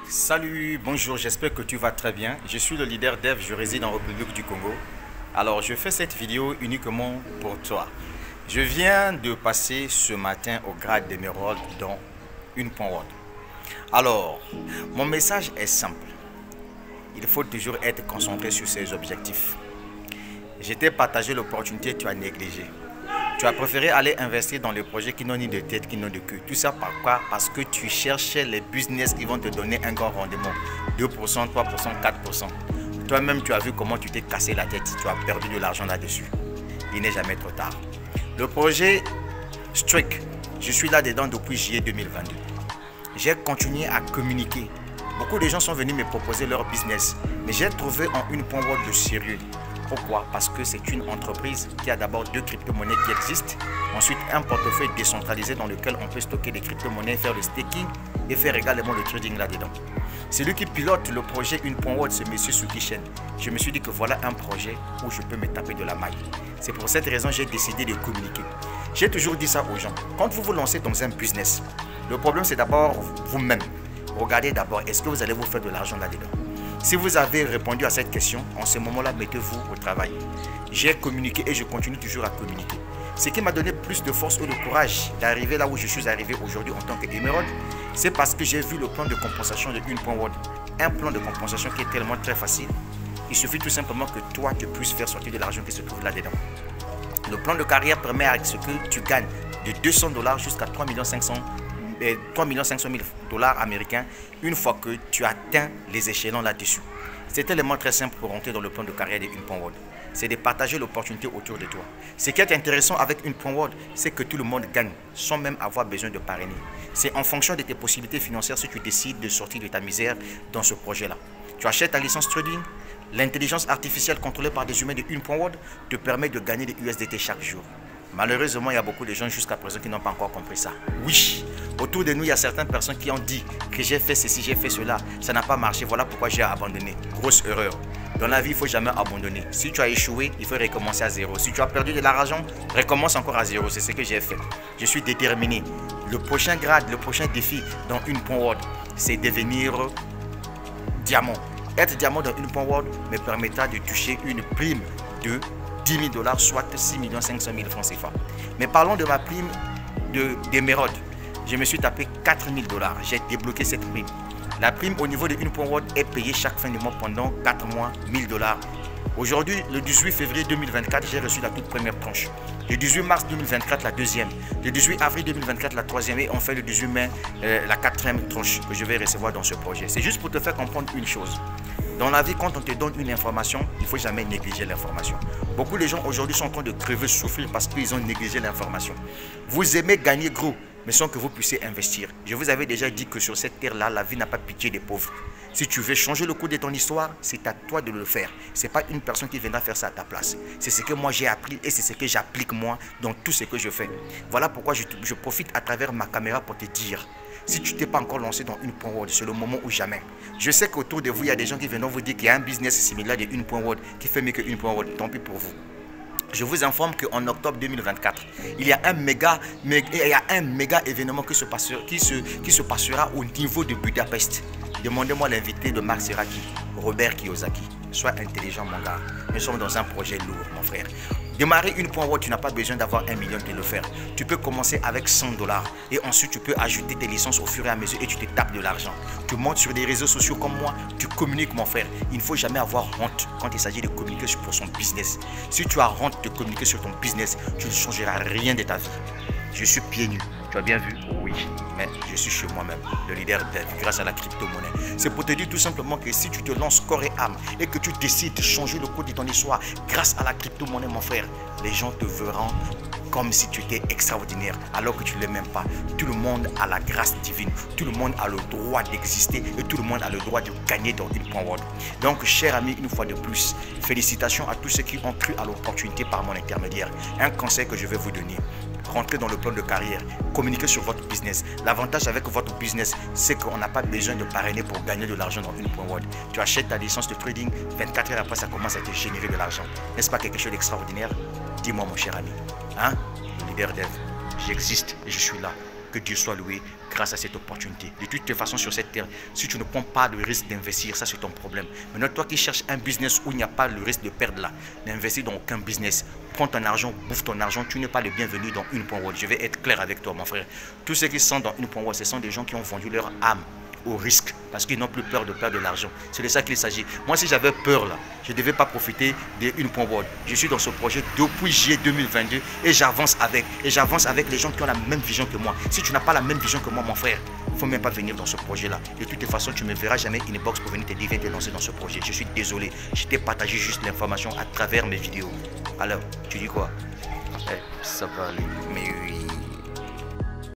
Salut, bonjour, j'espère que tu vas très bien. Je suis le leader dev, je réside en République du Congo. Alors, je fais cette vidéo uniquement pour toi. Je viens de passer ce matin au grade d'émeraude dans une .word. Alors, mon message est simple. Il faut toujours être concentré sur ses objectifs. Je t'ai partagé l'opportunité, tu as négligé. Tu as préféré aller investir dans les projets qui n'ont ni de tête, qui n'ont de queue. Tout ça par quoi? Parce que tu cherchais les business qui vont te donner un grand rendement. 2%, 3%, 4%. Toi-même, tu as vu comment tu t'es cassé la tête. Tu as perdu de l'argent là-dessus. Il n'est jamais trop tard. Le projet Streak, je suis là-dedans depuis juillet 2022. J'ai continué à communiquer. Beaucoup de gens sont venus me proposer leur business. Mais j'ai trouvé en une .word de sérieux. Pourquoi? Parce que c'est une entreprise qui a d'abord deux crypto-monnaies qui existent. Ensuite, un portefeuille décentralisé dans lequel on peut stocker des crypto-monnaies, faire le staking et faire également le trading là-dedans. C'est lui qui pilote le projet une .word, c'est M. Sukishen. Je me suis dit que voilà un projet où je peux me taper de la maille. C'est pour cette raison que j'ai décidé de communiquer. J'ai toujours dit ça aux gens. Quand vous vous lancez dans un business, le problème c'est d'abord vous-même. Regardez d'abord, est-ce que vous allez vous faire de l'argent là-dedans? Si vous avez répondu à cette question, en ce moment-là, mettez-vous au travail. J'ai communiqué et je continue toujours à communiquer. Ce qui m'a donné plus de force et de courage d'arriver là où je suis arrivé aujourd'hui en tant qu'émeraude, c'est parce que j'ai vu le plan de compensation de une .word. Un plan de compensation qui est tellement très facile. Il suffit tout simplement que toi, tu puisses faire sortir de l'argent qui se trouve là-dedans. Le plan de carrière permet à ce que tu gagnes de 200 $ jusqu'à 3,5 millions $ américains une fois que tu atteins les échelons là-dessus. C'est tellement très simple pour rentrer dans le plan de carrière de une .word. C'est de partager l'opportunité autour de toi. Ce qui est intéressant avec une .word, c'est que tout le monde gagne sans même avoir besoin de parrainer. C'est en fonction de tes possibilités financières si tu décides de sortir de ta misère dans ce projet-là. Tu achètes ta licence trading, l'intelligence artificielle contrôlée par des humains de une .word te permet de gagner des USDT chaque jour. Malheureusement, il y a beaucoup de gens jusqu'à présent qui n'ont pas encore compris ça. Oui, autour de nous, il y a certaines personnes qui ont dit que j'ai fait ceci, j'ai fait cela. Ça n'a pas marché, voilà pourquoi j'ai abandonné. Grosse erreur. Dans la vie, il ne faut jamais abandonner. Si tu as échoué, il faut recommencer à zéro. Si tu as perdu de l'argent, recommence encore à zéro. C'est ce que j'ai fait. Je suis déterminé. Le prochain grade, le prochain défi dans une .word, c'est devenir diamant. Être diamant dans une .word me permettra de toucher une prime de 10 000 $, soit 6 500 000 francs CFA. Mais parlons de ma prime d'émeraude. Je me suis tapé 4 000 $. J'ai débloqué cette prime. La prime au niveau de une .word est payée chaque fin de mois pendant 4 mois, 1 000 $. Aujourd'hui, le 18 février 2024, j'ai reçu la toute première tranche. Le 18 mars 2024, la deuxième. Le 18 avril 2024, la troisième. Et enfin, le 18 mai, la quatrième tranche que je vais recevoir dans ce projet. C'est juste pour te faire comprendre une chose. Dans la vie, quand on te donne une information, il ne faut jamais négliger l'information. Beaucoup de gens aujourd'hui sont en train de crever, souffrir parce qu'ils ont négligé l'information. Vous aimez gagner gros, mais sans que vous puissiez investir. Je vous avais déjà dit que sur cette terre-là, la vie n'a pas pitié des pauvres. Si tu veux changer le cours de ton histoire, c'est à toi de le faire. Ce n'est pas une personne qui viendra faire ça à ta place. C'est ce que moi j'ai appris et c'est ce que j'applique moi dans tout ce que je fais. Voilà pourquoi je profite à travers ma caméra pour te dire. Si tu ne t'es pas encore lancé dans une .word, c'est le moment ou jamais. Je sais qu'autour de vous, il y a des gens qui viennent vous dire qu'il y a un business similaire de une .word qui fait mieux que une .word. Tant pis pour vous. Je vous informe qu'en octobre 2024, il y a un méga événement qui se passera au niveau de Budapest. Demandez-moi l'invité de Marc Seraki, Robert Kiyosaki. Sois intelligent mon gars. Nous sommes dans un projet lourd mon frère. Démarrer une .word, tu n'as pas besoin d'avoir 1 million de le faire. Tu peux commencer avec 100 $ et ensuite tu peux ajouter tes licences au fur et à mesure et tu te tapes de l'argent. Tu montes sur des réseaux sociaux comme moi, tu communiques mon frère. Il ne faut jamais avoir honte quand il s'agit de communiquer pour son business. Si tu as honte de communiquer sur ton business, tu ne changeras rien de ta vie. Je suis pieds nus. Tu as bien vu? Oui, mais je suis chez moi-même, le leader dev grâce à la crypto-monnaie. C'est pour te dire tout simplement que si tu te lances corps et âme et que tu décides de changer le cours de ton histoire grâce à la crypto-monnaie, mon frère, les gens te verront comme si tu étais extraordinaire alors que tu ne l'es même pas. Tout le monde a la grâce divine, tout le monde a le droit d'exister et tout le monde a le droit de gagner dans une .word. Donc, cher ami, une fois de plus, félicitations à tous ceux qui ont cru à l'opportunité par mon intermédiaire. Un conseil que je vais vous donner. Rentrez dans le plan de carrière, communiquez sur votre business. L'avantage avec votre business, c'est qu'on n'a pas besoin de parrainer pour gagner de l'argent dans une .word. Tu achètes ta licence de trading, 24 heures après, ça commence à te générer de l'argent. N'est-ce pas quelque chose d'extraordinaire? Dis-moi mon cher ami. Hein? Le leader dev, j'existe et je suis là. que Dieu soit loué grâce à cette opportunité. De toute façon, sur cette terre, si tu ne prends pas le risque d'investir, ça c'est ton problème. Maintenant, toi qui cherches un business où il n'y a pas le risque de perdre là, n'investis dans aucun business. Prends ton argent, bouffe ton argent, tu n'es pas le bienvenu dans Une.world. Je vais être clair avec toi, mon frère. Tous ceux qui sont dans Une.world, ce sont des gens qui ont vendu leur âme au risque parce qu'ils n'ont plus peur de perdre de l'argent. C'est de ça qu'il s'agit. Moi, si j'avais peur là, je ne devais pas profiter de Une.world. Je suis dans ce projet depuis juillet 2022 et j'avance avec. Et j'avance avec les gens qui ont la même vision que moi. Si tu n'as pas la même vision que moi, mon frère, il ne faut même pas venir dans ce projet-là. De toutes les façons, tu ne me verras jamais inbox pour venir te dire, viens te lancer dans ce projet. Je suis désolé. Je t'ai partagé juste l'information à travers mes vidéos. Alors, tu dis quoi? Ça va aller. Mais oui.